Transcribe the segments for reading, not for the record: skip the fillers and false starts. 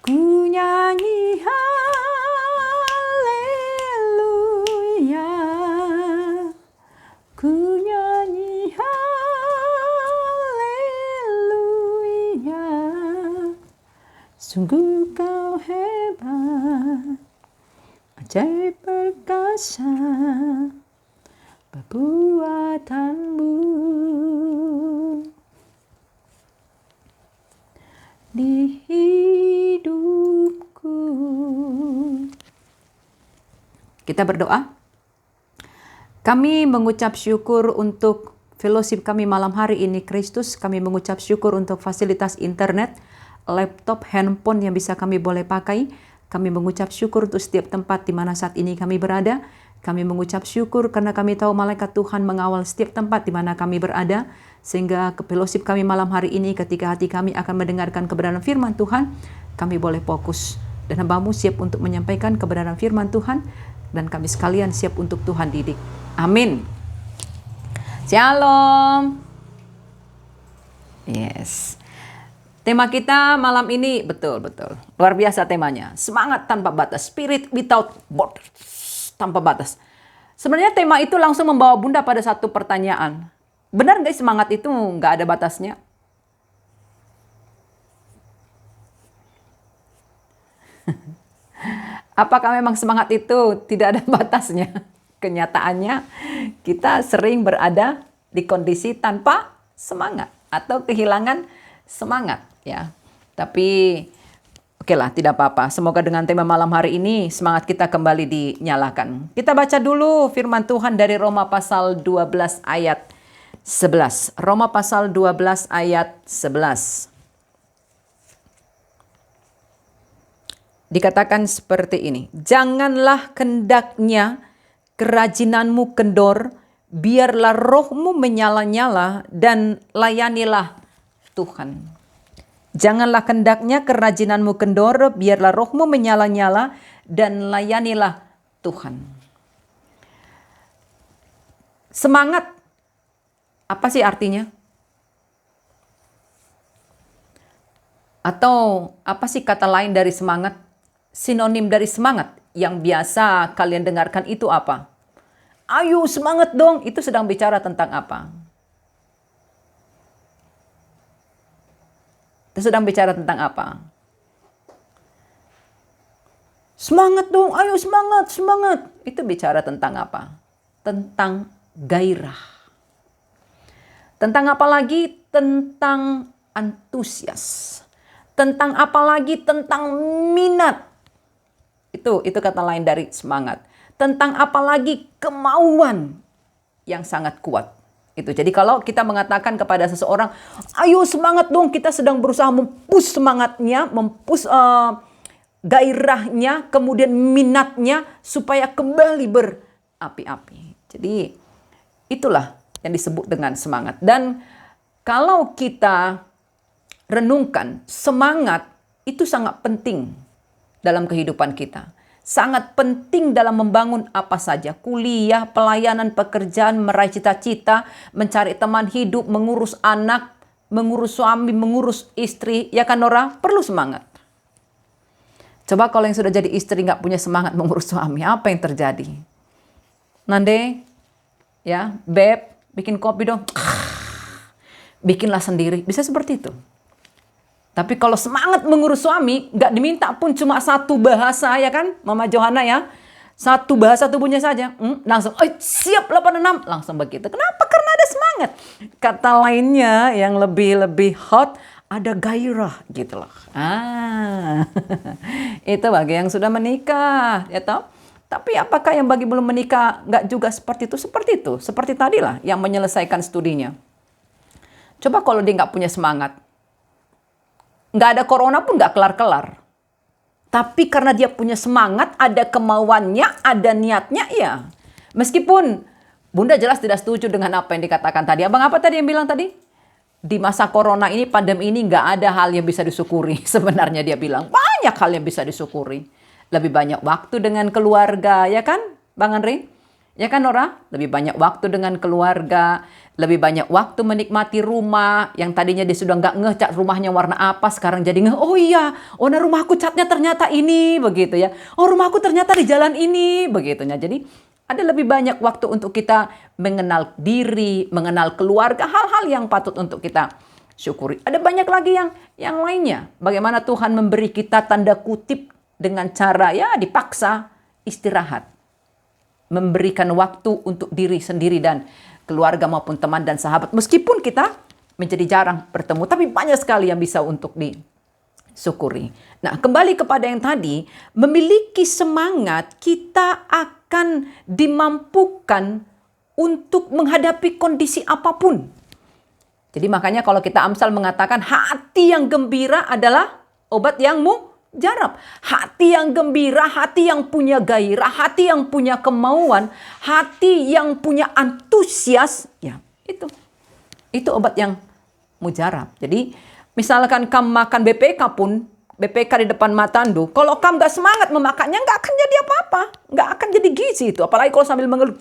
Ku nyanyi haleluya, ku nyanyi haleluya. Sungguh kau hebat, ajaib perkasa perbuatanmu di hidupku. Kita berdoa. Kami mengucap syukur untuk fellowship kami malam hari ini, Kristus. Kami mengucap syukur untuk fasilitas internet, laptop, handphone yang bisa kami boleh pakai. Kami mengucap syukur untuk setiap tempat di mana saat ini kami berada. Kami mengucap syukur karena kami tahu malaikat Tuhan mengawal setiap tempat di mana kami berada. Sehingga ke fellowship kami malam hari ini, ketika hati kami akan mendengarkan kebenaran firman Tuhan, kami boleh fokus. Dan hamba-Mu siap untuk menyampaikan kebenaran firman Tuhan. Dan kami sekalian siap untuk Tuhan didik. Amin. Shalom. Yes. Tema kita malam ini betul luar biasa temanya. Semangat tanpa batas, spirit without borders, tanpa batas. Sebenarnya tema itu langsung membawa Bunda pada satu pertanyaan. Benar nggak semangat itu nggak ada batasnya? Apakah memang semangat itu tidak ada batasnya? Kenyataannya kita sering berada di kondisi tanpa semangat atau kehilangan semangat ya. Tapi okelah, tidak apa-apa. Semoga dengan tema malam hari ini semangat kita kembali dinyalakan. Kita baca dulu firman Tuhan dari Roma pasal 12 ayat 11. Roma pasal 12 ayat 11. Dikatakan seperti ini. Janganlah kendaknya kerajinanmu kendor, biarlah rohmu menyala-nyala dan layanilah Tuhan. Janganlah kendaknya kerajinanmu kendor, biarlah rohmu menyala-nyala dan layanilah Tuhan. Semangat, apa sih artinya? Atau apa sih kata lain dari semangat? Sinonim dari semangat yang biasa kalian dengarkan itu apa? Ayo semangat dong, itu sedang bicara tentang apa? Itu sedang bicara tentang apa? Semangat dong, ayo semangat, semangat. Itu bicara tentang apa? Tentang gairah. Tentang apa lagi? Tentang antusias. Tentang apa lagi? Tentang minat. Itu kata lain dari semangat. Tentang apa lagi? Kemauan yang sangat kuat. Itu. Jadi kalau kita mengatakan kepada seseorang, ayo semangat dong, kita sedang berusaha mempush semangatnya, mempush gairahnya, kemudian minatnya supaya kembali berapi-api. Jadi itulah yang disebut dengan semangat. Dan kalau kita renungkan, semangat itu sangat penting dalam kehidupan kita. Sangat penting dalam membangun apa saja. Kuliah, pelayanan, pekerjaan, meraih cita-cita, mencari teman hidup, mengurus anak, mengurus suami, mengurus istri. Ya kan Nora? Perlu semangat. Coba kalau yang sudah jadi istri nggak punya semangat mengurus suami, apa yang terjadi? Nande, ya, beb, bikin kopi dong. Bikinlah sendiri. Bisa seperti itu. Tapi kalau semangat mengurus suami, nggak diminta pun cuma satu bahasa ya kan, Mama Johanna ya. Satu bahasa tubuhnya saja. Langsung, siap 86. Langsung begitu. Kenapa? Karena ada semangat. Kata lainnya yang lebih hot, ada gairah gitu loh. Itu bagi yang sudah menikah. Ya toh? Tapi apakah yang bagi belum menikah nggak juga seperti itu? Seperti itu. Seperti tadilah yang menyelesaikan studinya. Coba kalau dia nggak punya semangat. Nggak ada corona pun nggak kelar-kelar. Tapi karena dia punya semangat, ada kemauannya, ada niatnya, ya. Meskipun Bunda jelas tidak setuju dengan apa yang dikatakan tadi. Abang apa tadi yang bilang tadi? Di masa corona ini, pandemi ini nggak ada hal yang bisa disyukuri. Sebenarnya dia bilang, banyak hal yang bisa disyukuri. Lebih banyak waktu dengan keluarga, ya kan Bang Andri? Ya kan Nora? Lebih banyak waktu dengan keluarga, lebih banyak waktu menikmati rumah. Yang tadinya dia sudah nggak ngeh cat rumahnya warna apa, sekarang jadi ngeh, oh iya, oh nah rumahku catnya ternyata ini, begitu ya. Oh rumahku ternyata di jalan ini, begitunya. Jadi ada lebih banyak waktu untuk kita mengenal diri, mengenal keluarga, hal-hal yang patut untuk kita syukuri. Ada banyak lagi yang lainnya. Bagaimana Tuhan memberi kita tanda kutip dengan cara ya dipaksa istirahat. Memberikan waktu untuk diri sendiri dan keluarga maupun teman dan sahabat. Meskipun kita menjadi jarang bertemu, tapi banyak sekali yang bisa untuk disyukuri. Nah, kembali kepada yang tadi, memiliki semangat, kita akan dimampukan untuk menghadapi kondisi apapun. Jadi makanya kalau kita Amsal mengatakan hati yang gembira adalah obat yang mujarab. Hati yang gembira, hati yang punya gairah, hati yang punya kemauan, hati yang punya antusias, ya itu obat yang mujarab. Jadi misalkan kamu makan BPK pun, BPK di depan matandu, kalau kamu gak semangat memakannya, gak akan jadi apa-apa. Gak akan jadi gizi itu. Apalagi kalau sambil mengeluh,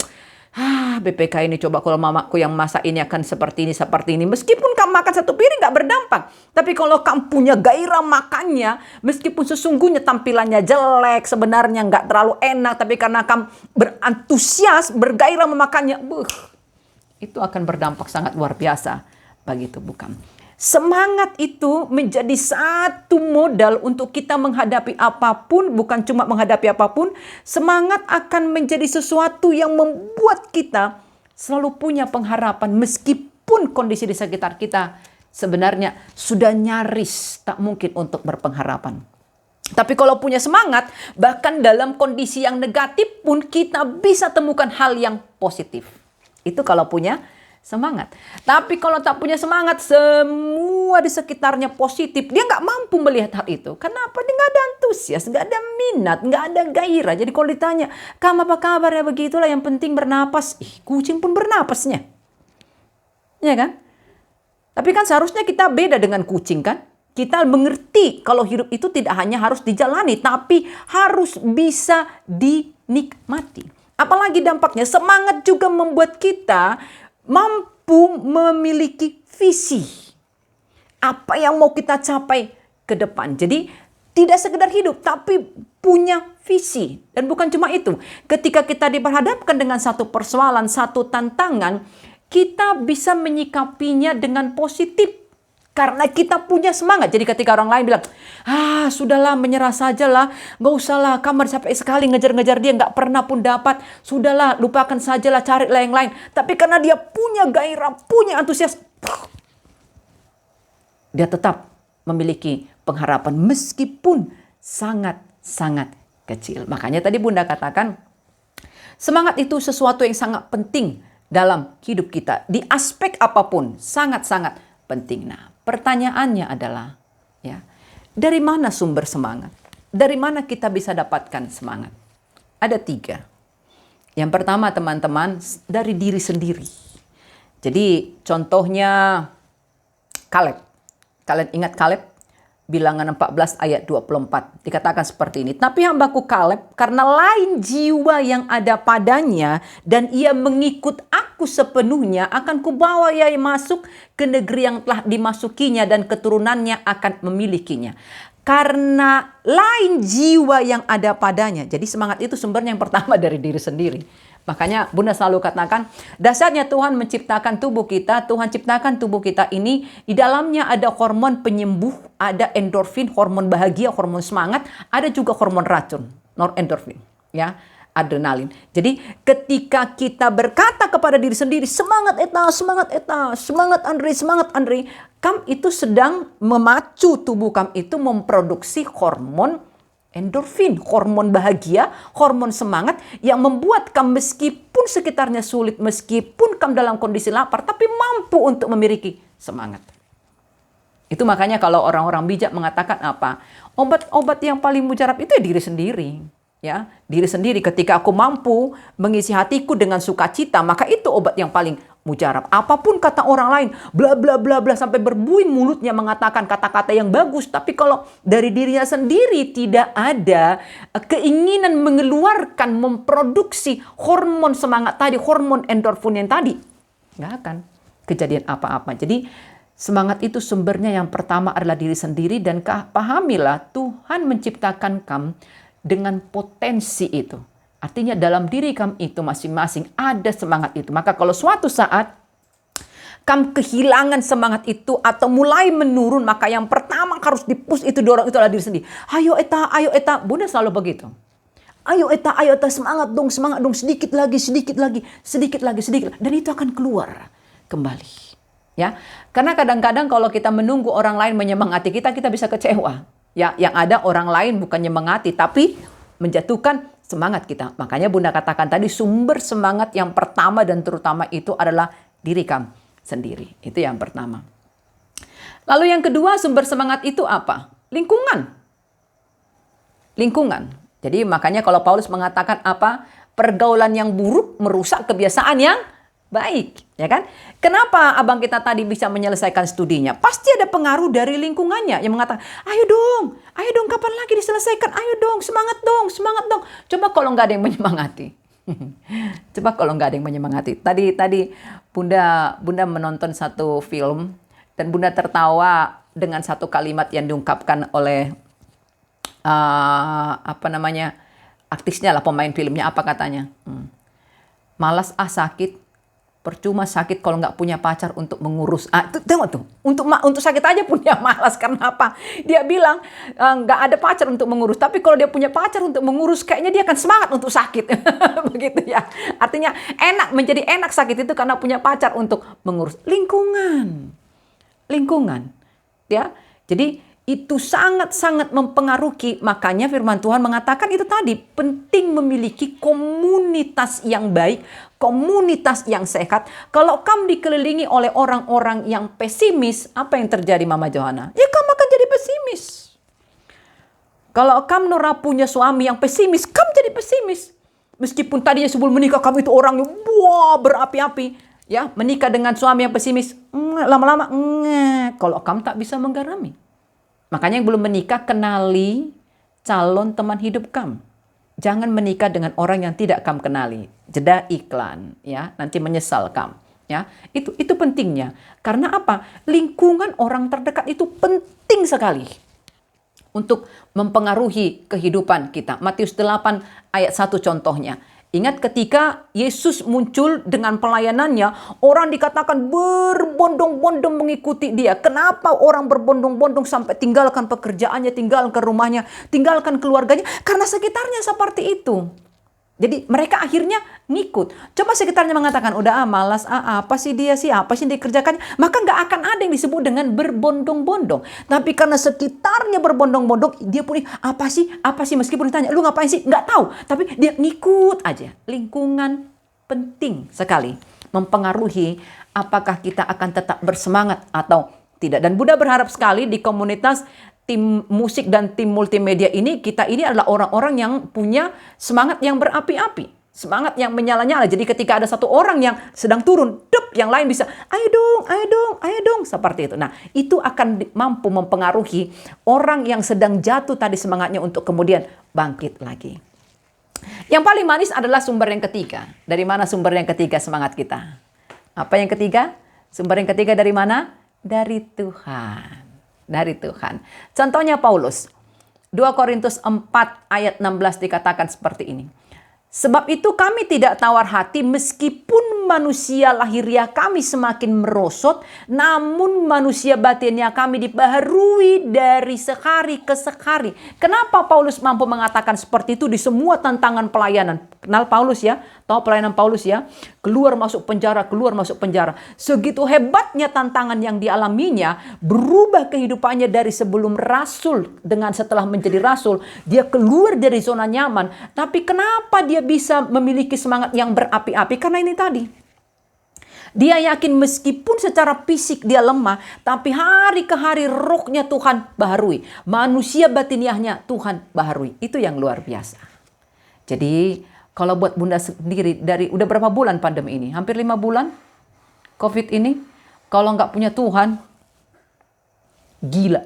BPK ini coba kalau mamaku yang masak ini akan seperti ini. Meskipun kamu makan satu piring gak berdampak. Tapi kalau kamu punya gairah makannya, meskipun sesungguhnya tampilannya jelek, sebenarnya gak terlalu enak, tapi karena kamu berantusias, bergairah memakannya, itu akan berdampak sangat luar biasa bagi tubuh kamu. Semangat itu menjadi satu modal untuk kita menghadapi apapun, bukan cuma menghadapi apapun. Semangat akan menjadi sesuatu yang membuat kita selalu punya pengharapan meskipun kondisi di sekitar kita sebenarnya sudah nyaris tak mungkin untuk berpengharapan. Tapi kalau punya semangat, bahkan dalam kondisi yang negatif pun kita bisa temukan hal yang positif. Itu kalau punya semangat. Tapi kalau tak punya semangat, semua di sekitarnya positif, dia nggak mampu melihat hal itu. Kenapa? Dia nggak ada antusias, nggak ada minat, nggak ada gairah. Jadi kalau ditanya, kamu apa kabar ya, begitulah, yang penting bernapas. Kucing pun bernapasnya. Ya kan? Tapi kan seharusnya kita beda dengan kucing kan? Kita mengerti kalau hidup itu tidak hanya harus dijalani, tapi harus bisa dinikmati. Apalagi dampaknya, semangat juga membuat kita mampu memiliki visi. Apa yang mau kita capai ke depan. Jadi tidak sekedar hidup, tapi punya visi. Dan bukan cuma itu. Ketika kita diperhadapkan dengan satu persoalan, satu tantangan, kita bisa menyikapinya dengan positif. Karena kita punya semangat. Jadi ketika orang lain bilang, sudahlah menyerah sajalah. Gak usahlah, kamu sampai sekali ngejar-ngejar dia, gak pernah pun dapat. Sudahlah, lupakan sajalah, carilah yang lain. Tapi karena dia punya gairah, punya antusias, dia tetap memiliki pengharapan meskipun sangat-sangat kecil. Makanya tadi Bunda katakan, semangat itu sesuatu yang sangat penting dalam hidup kita. Di aspek apapun, sangat-sangat penting. Nah, pertanyaannya adalah, ya, dari mana sumber semangat? Dari mana kita bisa dapatkan semangat? Ada 3. Yang pertama, teman-teman, dari diri sendiri. Jadi contohnya Kaleb. Kalian ingat Kaleb? Bilangan 14 ayat 24. Dikatakan seperti ini. Tapi hambaku Kaleb, karena lain jiwa yang ada padanya, dan ia mengikut aku sepenuhnya, akan kubawa ia masuk ke negeri yang telah dimasukinya, dan keturunannya akan memilikinya. Karena lain jiwa yang ada padanya. Jadi semangat itu sumbernya yang pertama dari diri sendiri. Makanya Bunda selalu katakan, dasarnya Tuhan menciptakan tubuh kita, Tuhan ciptakan tubuh kita ini, di dalamnya ada hormon penyembuh, ada endorfin, hormon bahagia, hormon semangat, ada juga hormon racun, norendorfin, ya, adrenalin. Jadi ketika kita berkata kepada diri sendiri, semangat eta, semangat eta, semangat Andre, kamu itu sedang memacu tubuh kamu itu memproduksi hormon endorfin, hormon bahagia, hormon semangat yang membuat kamu meskipun sekitarnya sulit, meskipun kamu dalam kondisi lapar, tapi mampu untuk memiliki semangat. Itu makanya kalau orang-orang bijak mengatakan apa? Obat-obat yang paling mujarab itu ya diri sendiri. Ya, diri sendiri. Ketika aku mampu mengisi hatiku dengan sukacita, maka itu obat yang paling mujarab. Apapun kata orang lain, bla bla bla bla, sampai berbuih mulutnya mengatakan kata-kata yang bagus. Tapi kalau dari dirinya sendiri tidak ada keinginan mengeluarkan, memproduksi hormon semangat tadi, hormon endorfin yang tadi, nggak akan kejadian apa-apa. Jadi semangat itu sumbernya yang pertama adalah diri sendiri, dan pahamilah Tuhan menciptakan kamu dengan potensi itu. Artinya dalam diri kamu itu masing-masing ada semangat itu. Maka kalau suatu saat kamu kehilangan semangat itu atau mulai menurun, maka yang pertama harus dipush itu, dorong itu adalah diri sendiri. Ayo eta, Bunda selalu begitu. Ayo eta, semangat dong, sedikit lagi. Dan itu akan keluar kembali. Ya, karena kadang-kadang kalau kita menunggu orang lain menyemangati kita, kita bisa kecewa. Ya, yang ada orang lain bukan menyemangati, tapi menjatuhkan semangat kita. Makanya Bunda katakan tadi, sumber semangat yang pertama dan terutama itu adalah diri kamu sendiri. Itu yang pertama. Lalu yang kedua, sumber semangat itu apa? Lingkungan. Jadi makanya kalau Paulus mengatakan apa? Pergaulan yang buruk merusak kebiasaan yang baik, ya kan? Kenapa abang kita tadi bisa menyelesaikan studinya? Pasti ada pengaruh dari lingkungannya yang mengatakan, ayo dong, kapan lagi diselesaikan? Ayo dong, semangat dong. Coba kalau nggak ada yang menyemangati. Tadi Bunda menonton satu film dan Bunda tertawa dengan satu kalimat yang diungkapkan oleh artisnya lah, pemain filmnya, apa katanya? Malas sakit. Percuma sakit kalau nggak punya pacar untuk mengurus. Tengok tuh, untuk sakit aja punya malas. Karena apa? Dia bilang nggak ada pacar untuk mengurus. Tapi kalau dia punya pacar untuk mengurus, kayaknya dia akan semangat untuk sakit. Begitu ya. Artinya menjadi enak sakit itu karena punya pacar untuk mengurus. Lingkungan. Ya, jadi itu sangat-sangat mempengaruhi. Makanya firman Tuhan mengatakan itu tadi, penting memiliki komunitas yang baik, komunitas yang sehat. Kalau kamu dikelilingi oleh orang-orang yang pesimis, apa yang terjadi Mama Johana? Ya kamu akan jadi pesimis. Kalau kamu punya suami yang pesimis, kamu jadi pesimis. Meskipun tadinya sebelum menikah kamu itu orang yang berapi-api, ya, menikah dengan suami yang pesimis, lama-lama kalau kamu tak bisa menggarami. Makanya yang belum menikah, kenali calon teman hidup kamu. Jangan menikah dengan orang yang tidak kamu kenali. Jeda iklan, ya, nanti menyesal kamu. Ya, itu pentingnya. Karena apa? Lingkungan orang terdekat itu penting sekali untuk mempengaruhi kehidupan kita. Matius 8 ayat 1 contohnya. Ingat ketika Yesus muncul dengan pelayanannya, orang dikatakan berbondong-bondong mengikuti dia. Kenapa orang berbondong-bondong sampai tinggalkan pekerjaannya, tinggalkan rumahnya, tinggalkan keluarganya? Karena sekitarnya seperti itu. Jadi mereka akhirnya ngikut. Coba sekitarnya mengatakan, udah malas, apa sih dia dikerjakannya? Maka nggak akan ada yang disebut dengan berbondong-bondong. Tapi karena sekitarnya berbondong-bondong, dia pun apa sih? Meskipun ditanya, lu ngapain sih? Nggak tahu. Tapi dia ngikut aja. Lingkungan penting sekali mempengaruhi apakah kita akan tetap bersemangat atau tidak. Dan Bunda berharap sekali di komunitas tim musik dan tim multimedia ini, kita ini adalah orang-orang yang punya semangat yang berapi-api. Semangat yang menyala-nyala. Jadi ketika ada satu orang yang sedang turun, yang lain bisa, ayo dong, seperti itu. Nah, itu akan mampu mempengaruhi orang yang sedang jatuh tadi semangatnya untuk kemudian bangkit lagi. Yang paling manis adalah sumber yang ketiga. Dari mana sumber yang ketiga semangat kita? Apa yang ketiga? Sumber yang ketiga dari mana? Dari Tuhan. Contohnya Paulus. 2 Korintus 4 ayat 16 dikatakan seperti ini. Sebab itu kami tidak tawar hati meskipun manusia lahiriah kami semakin merosot, namun manusia batinnya kami dibaharui dari sehari ke sehari. Kenapa Paulus mampu mengatakan seperti itu di semua tantangan pelayanan? Kenal Paulus ya? Tahu pelayanan Paulus ya? Keluar masuk penjara. Segitu hebatnya tantangan yang dialaminya, berubah kehidupannya dari sebelum rasul dengan setelah menjadi rasul. Dia keluar dari zona nyaman. Tapi kenapa dia bisa memiliki semangat yang berapi-api? Karena ini tadi. Dia yakin meskipun secara fisik dia lemah, tapi hari ke hari rohnya Tuhan baharui. Manusia batiniahnya Tuhan baharui. Itu yang luar biasa. Jadi kalau buat Bunda sendiri, udah berapa bulan pandemi ini? Hampir 5 bulan? COVID ini, kalau nggak punya Tuhan, gila.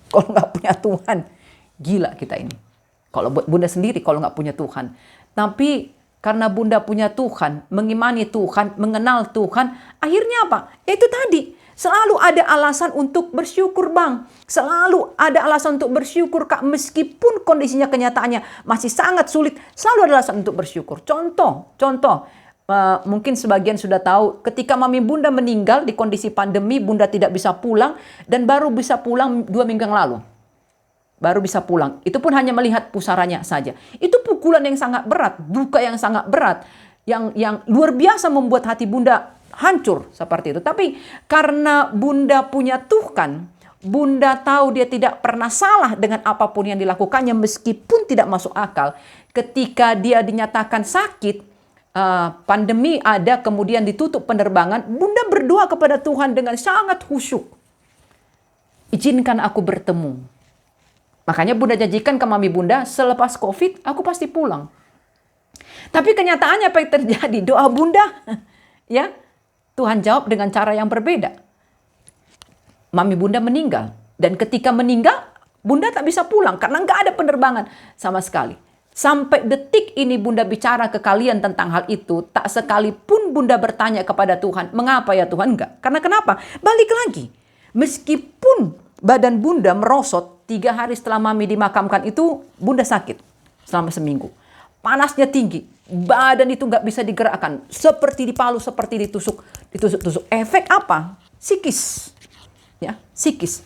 Kalau nggak punya Tuhan, gila kita ini. Kalau buat Bunda sendiri, kalau nggak punya Tuhan. Tapi karena Bunda punya Tuhan, mengimani Tuhan, mengenal Tuhan, akhirnya apa? Itu tadi, selalu ada alasan untuk bersyukur, Bang. Selalu ada alasan untuk bersyukur, Kak. Meskipun kondisinya, kenyataannya masih sangat sulit, selalu ada alasan untuk bersyukur. Contoh, mungkin sebagian sudah tahu, ketika mami Bunda meninggal di kondisi pandemi, Bunda tidak bisa pulang, dan baru bisa pulang 2 minggu yang lalu. Baru bisa pulang. Itu pun hanya melihat pusaranya saja. Itu pukulan yang sangat berat, duka yang sangat berat, yang luar biasa membuat hati Bunda hancur seperti itu. Tapi karena Bunda punya Tuhan, Bunda tahu dia tidak pernah salah dengan apapun yang dilakukannya meskipun tidak masuk akal. Ketika dia dinyatakan sakit, pandemi ada, kemudian ditutup penerbangan, Bunda berdoa kepada Tuhan dengan sangat khusyuk. Izinkan aku bertemu. Makanya Bunda janjikan ke mami Bunda, selepas COVID aku pasti pulang. Tapi kenyataannya apa yang terjadi? Doa Bunda, ya, Tuhan jawab dengan cara yang berbeda. Mami Bunda meninggal. Dan ketika meninggal, Bunda tak bisa pulang karena nggak ada penerbangan sama sekali. Sampai detik ini Bunda bicara ke kalian tentang hal itu, tak sekalipun Bunda bertanya kepada Tuhan, mengapa ya Tuhan? Enggak. Karena kenapa? Balik lagi. Meskipun badan Bunda merosot, 3 hari setelah mami dimakamkan itu, Bunda sakit selama seminggu. Panasnya tinggi, badan itu nggak bisa digerakkan, seperti dipalu, seperti ditusuk. Efek apa? Psikis, ya, psikis.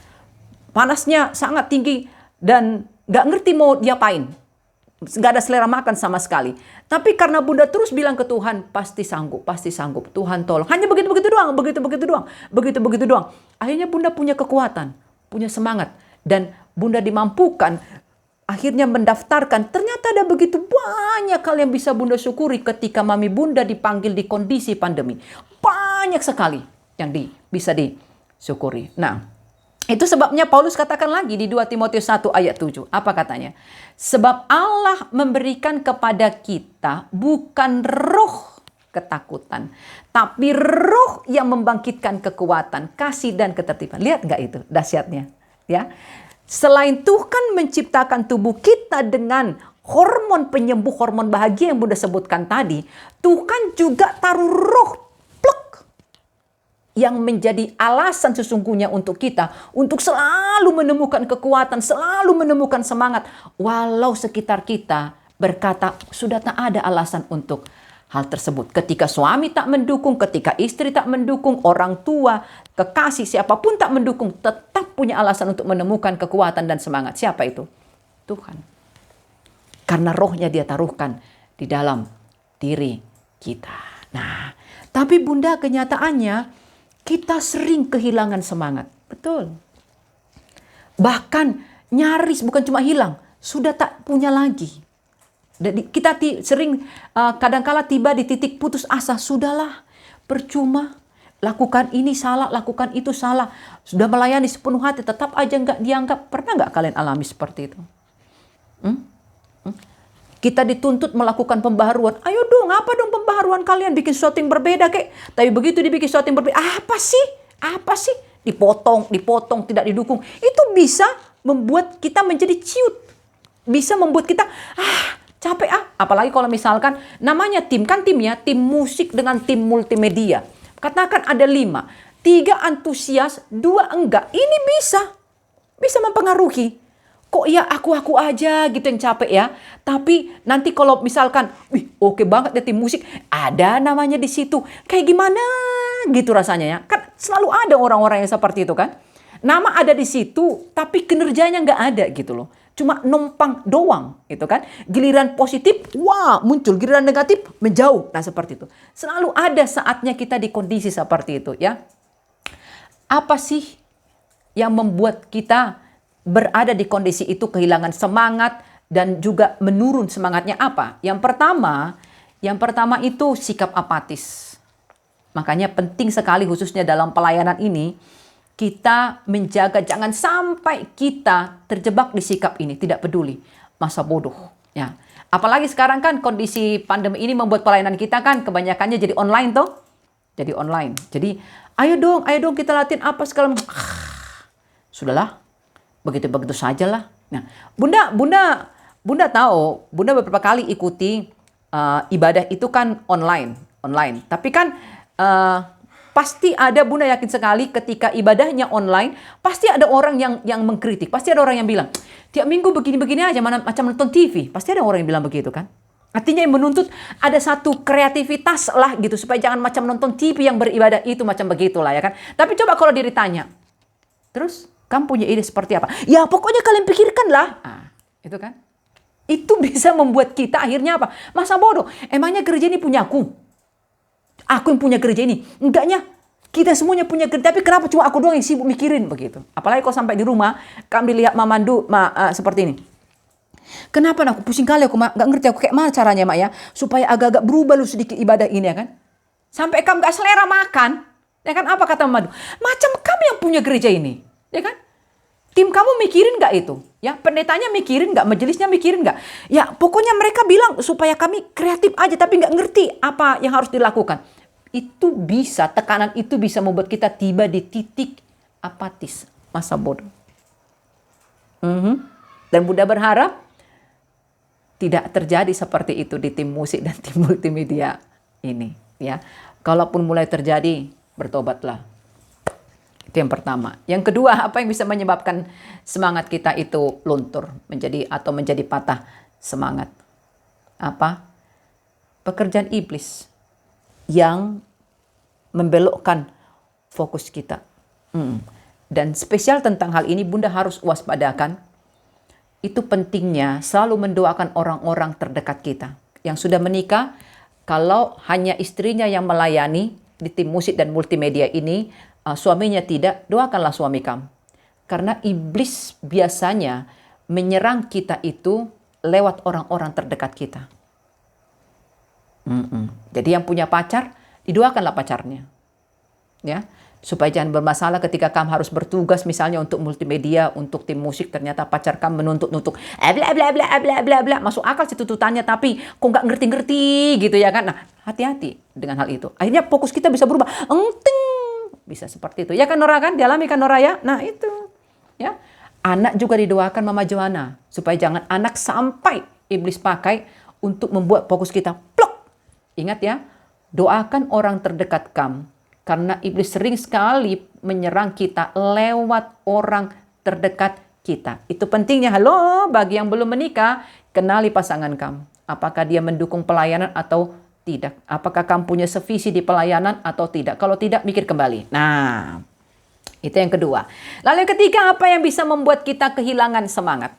Panasnya sangat tinggi dan nggak ngerti mau diapain, nggak ada selera makan sama sekali. Tapi karena Bunda terus bilang ke Tuhan, pasti sanggup, Tuhan tolong. Hanya begitu doang, begitu doang. Akhirnya Bunda punya kekuatan, punya semangat, dan Bunda dimampukan akhirnya mendaftarkan. Ternyata ada begitu banyak hal yang bisa Bunda syukuri ketika mami Bunda dipanggil di kondisi pandemi. Banyak sekali yang bisa disyukuri. Nah, itu sebabnya Paulus katakan lagi di 2 Timotius 1 ayat 7. Apa katanya? Sebab Allah memberikan kepada kita bukan roh ketakutan, tapi roh yang membangkitkan kekuatan, kasih dan ketertiban. Lihat gak itu dahsyatnya? Ya. Selain Tuhan menciptakan tubuh kita dengan hormon penyembuh, hormon bahagia yang Bunda sebutkan tadi, Tuhan juga taruh roh plek yang menjadi alasan sesungguhnya untuk kita untuk selalu menemukan kekuatan, selalu menemukan semangat, walau sekitar kita berkata sudah tak ada alasan untuk hal tersebut. Ketika suami tak mendukung, ketika istri tak mendukung, orang tua, kekasih, siapapun tak mendukung, tetap punya alasan untuk menemukan kekuatan dan semangat. Siapa itu? Tuhan. Karena rohnya dia taruhkan di dalam diri kita. Nah, tapi Bunda, kenyataannya kita sering kehilangan semangat. Betul. Bahkan nyaris bukan cuma hilang, sudah tak punya lagi. Kita sering kadangkala tiba di titik putus asa. Sudahlah, percuma. Lakukan ini salah, lakukan itu salah. Sudah melayani sepenuh hati, tetap aja nggak dianggap. Pernah nggak kalian alami seperti itu? Kita dituntut melakukan pembaharuan. Ayo dong, apa dong pembaharuan kalian? Bikin sesuatu yang berbeda kek. Tapi begitu dibikin sesuatu yang berbeda, apa sih? Dipotong, tidak didukung. Itu bisa membuat kita menjadi ciut. Bisa membuat kita, capek apalagi kalau misalkan namanya tim musik dengan tim multimedia. Katakan ada 5, 3 antusias, 2 enggak. Ini bisa mempengaruhi. Kok ya aku aja gitu yang capek ya. Tapi nanti kalau misalkan, oke banget ya tim musik, ada namanya di situ. Kayak gimana gitu rasanya ya. Kan selalu ada orang-orang yang seperti itu kan. Nama ada di situ, tapi kinerjanya nggak ada gitu loh. Cuma numpang doang gitu kan. Giliran positif, muncul. Giliran negatif, menjauh. Nah seperti itu. Selalu ada saatnya kita di kondisi seperti itu ya. Apa sih yang membuat kita berada di kondisi itu, kehilangan semangat dan juga menurun semangatnya apa? Yang pertama itu sikap apatis. Makanya penting sekali khususnya dalam pelayanan ini, kita menjaga jangan sampai kita terjebak di sikap ini, tidak peduli, masa bodoh. Ya. Apalagi sekarang kan kondisi pandemi ini membuat pelayanan kita kan kebanyakannya jadi online toh. jadi online. Jadi ayo dong kita latihan apa segala macam. Sudahlah, begitu-begitu sajalah. Nah, Bunda tahu, Bunda beberapa kali ikuti ibadah itu kan online. Tapi kan pasti ada, Bunda yakin sekali ketika ibadahnya online, pasti ada orang yang mengkritik, pasti ada orang yang bilang, tiap minggu begini-begini aja, macam nonton TV. Pasti ada orang yang bilang begitu kan. Artinya yang menuntut ada satu kreativitas lah gitu, supaya jangan macam nonton TV yang beribadah itu macam begitulah ya kan. Tapi coba kalau dia ditanya, terus kamu punya ide seperti apa? Ya pokoknya kalian pikirkan lah. Itu kan. Itu bisa membuat kita akhirnya apa? Masa bodoh. Emangnya gereja ini punya aku? Aku yang punya gereja ini? Enggaknya. Kita semuanya punya gereja. Tapi kenapa cuma aku doang yang sibuk mikirin begitu? Apalagi kalau sampai di rumah, kami lihat Mamandu seperti ini. Kenapa aku pusing kali, aku gak ngerti aku kayak mana caranya mak ya. Supaya agak-agak berubah lu sedikit ibadah ini ya kan. Sampai kamu gak selera makan. Ya kan, apa kata Mamandu? Macam kamu yang punya gereja ini. Ya kan? Tim kamu mikirin gak itu? Ya, pendetanya mikirin gak? Majelisnya mikirin gak? Ya, pokoknya mereka bilang supaya kami kreatif aja, tapi gak ngerti apa yang harus dilakukan. Itu bisa, tekanan itu bisa membuat kita tiba di titik apatis, masa bodoh. Dan Bunda berharap tidak terjadi seperti itu di tim musik dan tim multimedia ini. Ya, kalaupun mulai terjadi, bertobatlah. Itu yang pertama. Yang kedua, apa yang bisa menyebabkan semangat kita itu luntur menjadi patah semangat? Apa? Pekerjaan iblis yang membelokkan fokus kita. Dan spesial tentang hal ini Bunda harus waspadakan. Itu pentingnya selalu mendoakan orang-orang terdekat kita yang sudah menikah. Kalau hanya istrinya yang melayani di tim musik dan multimedia ini, suaminya tidak, doakanlah suami kamu. Karena iblis biasanya menyerang kita itu lewat orang-orang terdekat kita. Jadi yang punya pacar, didoakanlah pacarnya. Ya, supaya jangan bermasalah ketika kamu harus bertugas misalnya untuk multimedia, untuk tim musik, ternyata pacar kamu menuntut-nuntut bla bla bla bla bla bla, masuk akal sih tuntutannya tapi kok nggak ngerti-ngerti gitu ya kan. Nah, hati-hati dengan hal itu. Akhirnya fokus kita bisa berubah. Bisa seperti itu. Ya kan Nora kan? Dialami kan Nora ya? Nah itu. Ya. Anak juga didoakan Mama Joanna. Supaya jangan anak sampai iblis pakai untuk membuat fokus kita plok. Ingat ya. Doakan orang terdekat kamu. Karena iblis sering sekali menyerang kita lewat orang terdekat kita. Itu pentingnya. Halo, bagi yang belum menikah, kenali pasangan kamu. Apakah dia mendukung pelayanan atau tidak. Apakah kamu punya sevisi di pelayanan atau tidak. Kalau tidak, mikir kembali. Nah, itu yang kedua. Lalu yang ketiga, apa yang bisa membuat kita kehilangan semangat?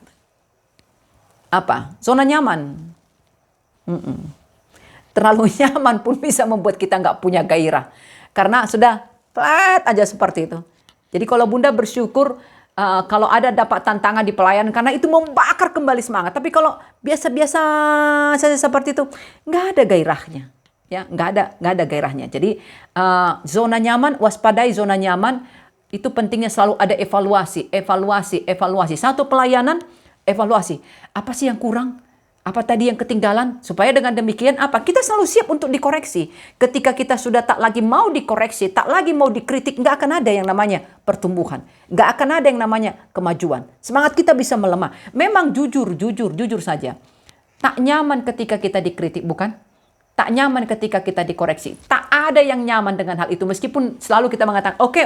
Apa? Zona nyaman. Terlalu nyaman pun bisa membuat kita nggak punya gairah. Karena sudah flat aja seperti itu. Jadi kalau Bunda bersyukur kalau ada dapat tantangan di pelayanan, karena itu membakar kembali semangat. Tapi kalau biasa-biasa saja seperti itu, nggak ada gairahnya. Ya, nggak ada gairahnya. Jadi zona nyaman, waspadai zona nyaman. Itu pentingnya selalu ada evaluasi. Satu pelayanan, evaluasi. Apa sih yang kurang? Apa tadi yang ketinggalan? Supaya dengan demikian apa? Kita selalu siap untuk dikoreksi. Ketika kita sudah tak lagi mau dikoreksi, tak lagi mau dikritik, nggak akan ada yang namanya pertumbuhan. Nggak akan ada yang namanya kemajuan. Semangat kita bisa melemah. Memang jujur saja. Tak nyaman ketika kita dikritik, bukan? Tak nyaman ketika kita dikoreksi. Tak ada yang nyaman dengan hal itu. Meskipun selalu kita mengatakan, oke,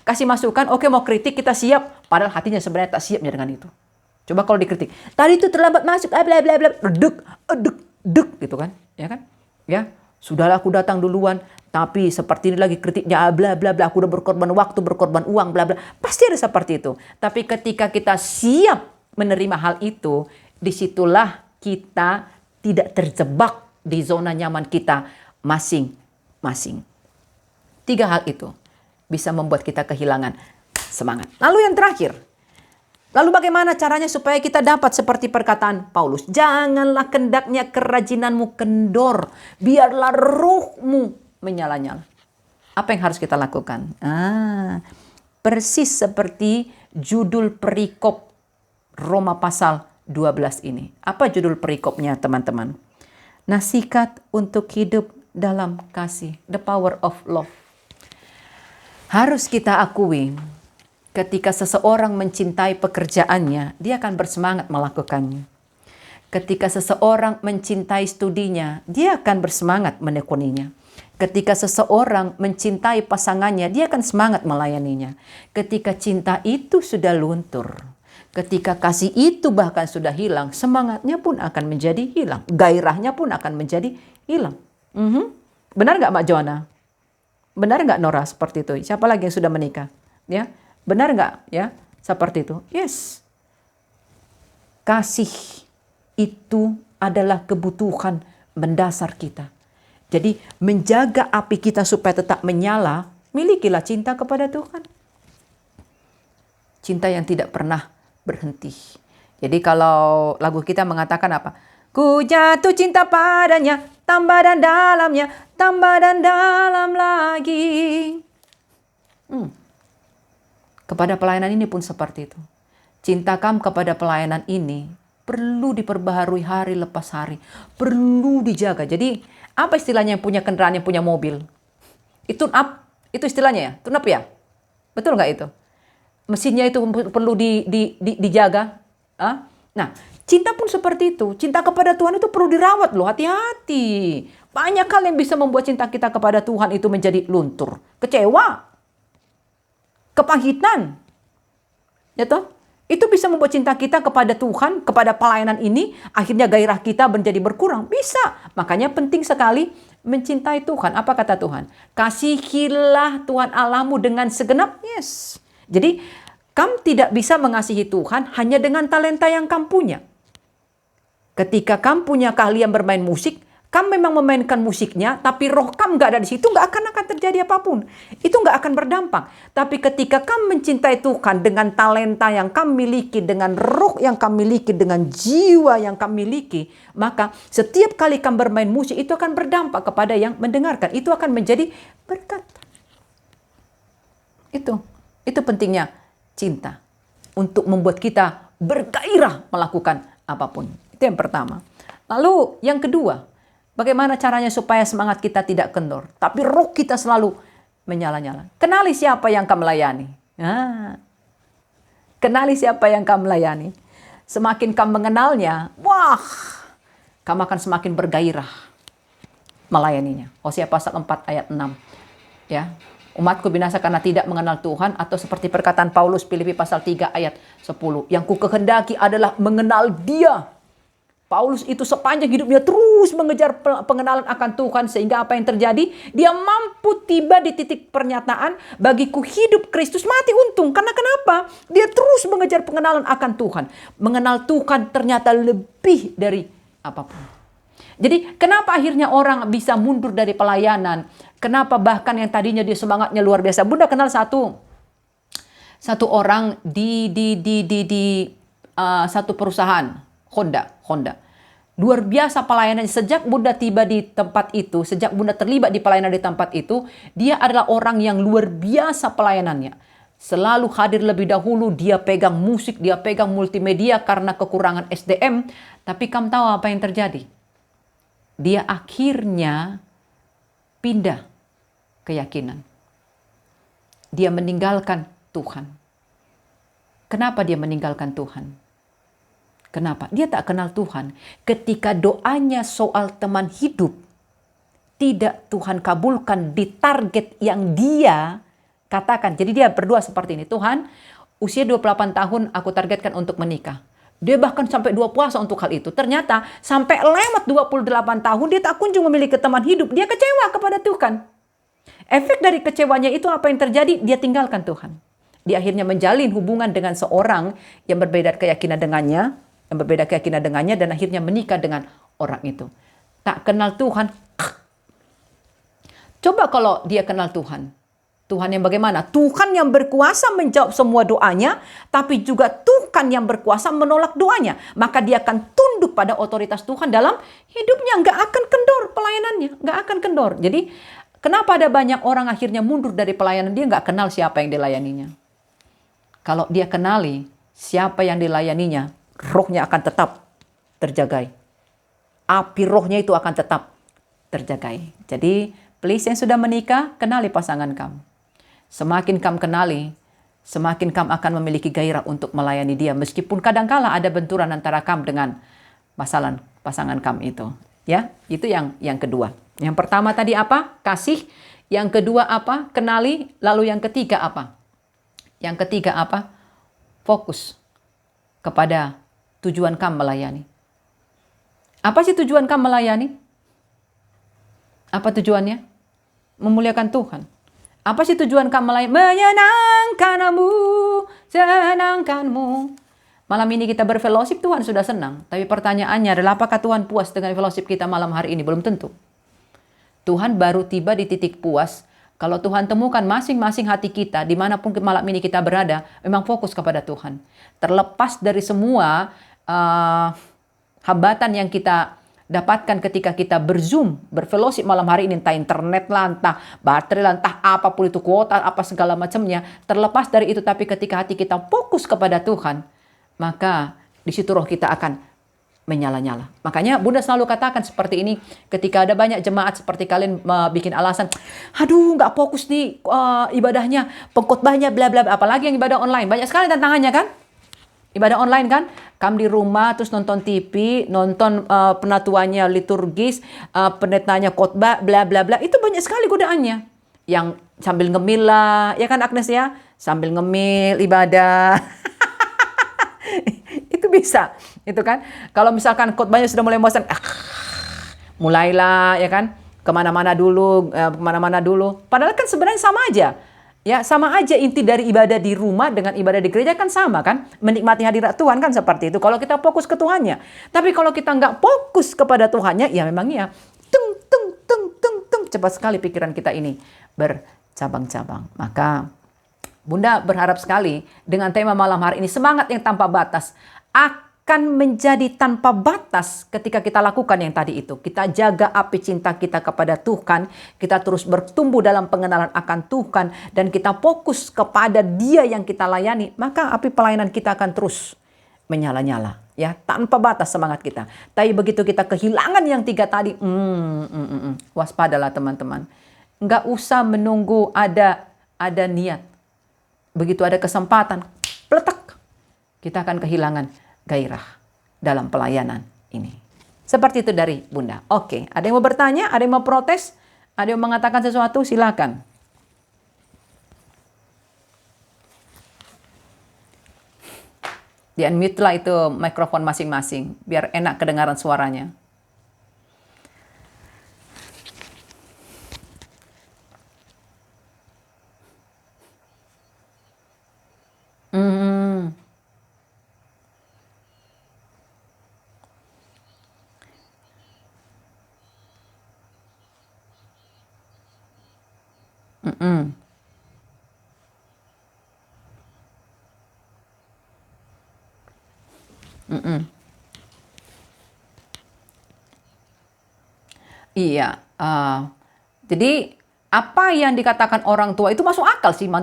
kasih masukan, oke mau kritik, kita siap. Padahal hatinya sebenarnya tak siapnya dengan itu. Coba kalau dikritik, tadi itu terlambat masuk, bla bla bla, dek gitu kan, ya kan? Ya, sudahlah aku datang duluan, tapi seperti ini lagi kritiknya, bla bla bla, aku udah berkorban waktu, berkorban uang, bla bla. Pasti ada seperti itu. Tapi ketika kita siap menerima hal itu, disitulah kita tidak terjebak di zona nyaman kita masing-masing. 3 hal itu bisa membuat kita kehilangan semangat. Lalu yang terakhir, lalu bagaimana caranya supaya kita dapat seperti perkataan Paulus? Janganlah kendaknya kerajinanmu kendor, biarlah ruhmu menyala-nyala. Apa yang harus kita lakukan? Persis seperti judul perikop Roma pasal 12 ini. Apa judul perikopnya teman-teman? Nasihat untuk hidup dalam kasih. The power of love. Harus kita akui, ketika seseorang mencintai pekerjaannya, dia akan bersemangat melakukannya. Ketika seseorang mencintai studinya, dia akan bersemangat menekuninya. Ketika seseorang mencintai pasangannya, dia akan semangat melayaninya. Ketika cinta itu sudah luntur, ketika kasih itu bahkan sudah hilang, semangatnya pun akan menjadi hilang. Gairahnya pun akan menjadi hilang. Benar nggak Mbak Joanna? Benar nggak Nora seperti itu? Siapa lagi yang sudah menikah? Ya, benar nggak ya seperti itu? Yes. Kasih itu adalah kebutuhan mendasar kita. Jadi menjaga api kita supaya tetap menyala, milikilah cinta kepada Tuhan. Cinta yang tidak pernah berhenti. Jadi kalau lagu kita mengatakan apa? Ku jatuh cinta padanya, tambah dan dalamnya, tambah dan dalam lagi. Kepada pelayanan ini pun seperti itu. Cinta kamu kepada pelayanan ini perlu diperbaharui hari lepas hari. Perlu dijaga. Jadi apa istilahnya yang punya kendaraan, yang punya mobil? Itu tune up. Itu istilahnya ya? Tune up ya? Betul nggak itu? Mesinnya itu perlu dijaga. Nah, cinta pun seperti itu. Cinta kepada Tuhan itu perlu dirawat loh. Hati-hati. Banyak hal yang bisa membuat cinta kita kepada Tuhan itu menjadi luntur. Kecewa. Kepahitan. Ya toh? Itu bisa membuat cinta kita kepada Tuhan, kepada pelayanan ini, akhirnya gairah kita menjadi berkurang. Bisa. Makanya penting sekali mencintai Tuhan. Apa kata Tuhan? Kasihilah Tuhan Allahmu dengan segenap. Yes. Jadi, kamu tidak bisa mengasihi Tuhan hanya dengan talenta yang kamu punya. Ketika kamu punya keahlian bermain musik, kamu memang memainkan musiknya, tapi roh kamu nggak ada di situ, nggak akan terjadi apapun. Itu nggak akan berdampak. Tapi ketika kamu mencintai Tuhan dengan talenta yang kamu miliki, dengan roh yang kamu miliki, dengan jiwa yang kamu miliki, maka setiap kali kamu bermain musik, itu akan berdampak kepada yang mendengarkan. Itu akan menjadi berkat. Itu pentingnya cinta. Untuk membuat kita bergairah melakukan apapun. Itu yang pertama. Lalu yang kedua, bagaimana caranya supaya semangat kita tidak kendor, tapi roh kita selalu menyala-nyala. Kenali siapa yang kamu layani. Kenali siapa yang kamu layani. Semakin kamu mengenalnya, wah, kamu akan semakin bergairah melayaninya. Hosea pasal 4 ayat 6. Ya, umatku binasa karena tidak mengenal Tuhan, atau seperti perkataan Paulus Filipi pasal 3 ayat 10. Yang ku kehendaki adalah mengenal Dia. Paulus itu sepanjang hidupnya terus mengejar pengenalan akan Tuhan, sehingga apa yang terjadi? Dia mampu tiba di titik pernyataan, bagiku hidup Kristus, mati untung. Karena kenapa? Dia terus mengejar pengenalan akan Tuhan. Mengenal Tuhan ternyata lebih dari apapun. Jadi kenapa akhirnya orang bisa mundur dari pelayanan? Kenapa bahkan yang tadinya dia semangatnya luar biasa? Bunda kenal satu orang di satu perusahaan Honda. Luar biasa pelayanan. Sejak Bunda tiba di tempat itu, sejak Bunda terlibat di pelayanan di tempat itu, dia adalah orang yang luar biasa pelayanannya. Selalu hadir lebih dahulu, dia pegang musik, dia pegang multimedia karena kekurangan SDM. Tapi kamu tahu apa yang terjadi? Dia akhirnya pindah keyakinan. Dia meninggalkan Tuhan. Kenapa dia meninggalkan Tuhan? Kenapa? Dia tak kenal Tuhan. Ketika doanya soal teman hidup, tidak Tuhan kabulkan di target yang dia katakan. Jadi dia berdoa seperti ini. Tuhan, usia 28 tahun aku targetkan untuk menikah. Dia bahkan sampai 2 puasa untuk hal itu. Ternyata sampai lewat 28 tahun dia tak kunjung memiliki teman hidup. Dia kecewa kepada Tuhan. Efek dari kecewanya itu apa yang terjadi? Dia tinggalkan Tuhan. Dia akhirnya menjalin hubungan dengan seorang yang berbeda keyakinan dengannya, dan akhirnya menikah dengan orang itu. Tak kenal Tuhan. Coba kalau dia kenal Tuhan. Tuhan yang bagaimana? Tuhan yang berkuasa menjawab semua doanya, tapi juga Tuhan yang berkuasa menolak doanya. Maka dia akan tunduk pada otoritas Tuhan dalam hidupnya. Nggak akan kendor pelayanannya. Nggak akan kendor. Jadi kenapa ada banyak orang akhirnya mundur dari pelayanan? Dia nggak kenal siapa yang dilayaninya. Kalau dia kenali siapa yang dilayaninya, rohnya akan tetap terjagai. Api rohnya itu akan tetap terjagai. Jadi, please yang sudah menikah, kenali pasangan kamu. Semakin kamu kenali, semakin kamu akan memiliki gairah untuk melayani dia. Meskipun kadangkala ada benturan antara kamu dengan pasangan kamu itu. Ya, itu yang kedua. Yang pertama tadi apa? Kasih. Yang kedua apa? Kenali. Lalu yang ketiga apa? Yang ketiga apa? Fokus kepada tujuan kamu melayani. Apa sih tujuan kamu melayani? Apa tujuannya? Memuliakan Tuhan. Apa sih tujuan kamu melayani? Menyenangkanmu, senangkanmu. Malam ini kita berfellowship, Tuhan sudah senang. Tapi pertanyaannya adalah apakah Tuhan puas dengan fellowship kita malam hari ini? Belum tentu. Tuhan baru tiba di titik puas kalau Tuhan temukan masing-masing hati kita, dimanapun malam ini kita berada, memang fokus kepada Tuhan. Terlepas dari semua hambatan yang kita dapatkan ketika kita berzoom, berfellowship malam hari ini, entah internet lah, entah baterai lah, entah apapun itu, kuota, apa segala macamnya. Terlepas dari itu, tapi ketika hati kita fokus kepada Tuhan, maka di situ roh kita akan menyala-nyala. Makanya Bunda selalu katakan seperti ini ketika ada banyak jemaat seperti kalian bikin alasan, aduh nggak fokus nih ibadahnya, pengkhotbahnya bla bla, apalagi yang ibadah online. Banyak sekali tantangannya kan? Ibadah online kan? Kamu di rumah terus nonton TV, nonton penatuannya liturgis, pendetanya khotbah bla bla bla. Itu banyak sekali godaannya. Yang sambil ngemil lah, ya kan Agnes ya? Sambil ngemil ibadah. Itu bisa, itu kan. Kalau misalkan khotbahnya sudah mulai bosan, mulailah ya kan, kemana-mana dulu. Padahal kan sebenarnya sama aja. Ya, sama aja inti dari ibadah di rumah dengan ibadah di gereja kan sama kan. Menikmati hadirat Tuhan kan seperti itu. Kalau kita fokus ke Tuhannya. Tapi kalau kita nggak fokus kepada Tuhannya, ya memang ya, cepat sekali pikiran kita ini bercabang-cabang. Maka Bunda berharap sekali dengan tema malam hari ini, semangat yang tanpa batas akan menjadi tanpa batas ketika kita lakukan yang tadi itu. Kita jaga api cinta kita kepada Tuhan, kita terus bertumbuh dalam pengenalan akan Tuhan, dan kita fokus kepada Dia yang kita layani, maka api pelayanan kita akan terus menyala-nyala. Ya, tanpa batas semangat kita. Tapi begitu kita kehilangan yang tiga tadi, waspadalah teman-teman. Nggak usah menunggu ada niat. Begitu ada kesempatan, peletak, kita akan kehilangan gairah dalam pelayanan ini. Seperti itu dari Bunda. Oke, ada yang mau bertanya, ada yang mau protes, ada yang mengatakan sesuatu, silakan. Di-unmute lah itu mikrofon masing-masing, biar enak kedengaran suaranya. Iya, jadi apa yang dikatakan orang tua itu masuk akal sih.